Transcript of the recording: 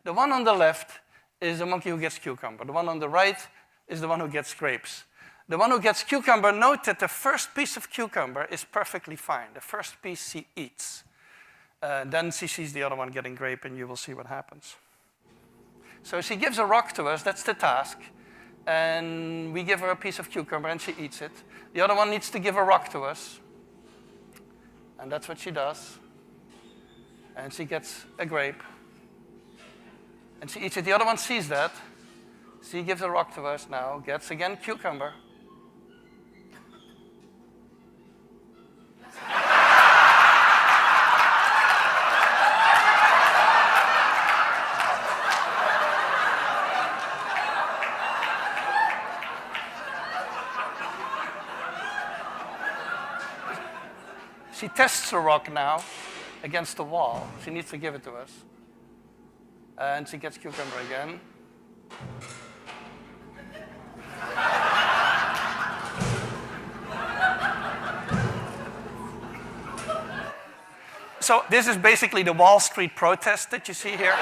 The one on the left is the monkey who gets cucumber. The one on the right is the one who gets grapes. The one who gets cucumber, note that the first piece of cucumber is perfectly fine. The first piece she eats. Then she sees the other one getting grape, and you will see what happens. So she gives a rock to us, that's the task. And we give her a piece of cucumber, and she eats it. The other one needs to give a rock to us. And that's what she does. And she gets a grape. And she eats it. The other one sees that. She gives a rock to us now, gets again cucumber. She tests the rock now against the wall. She needs to give it to us. And she gets cucumber again. So this is basically the Wall Street protest that you see here.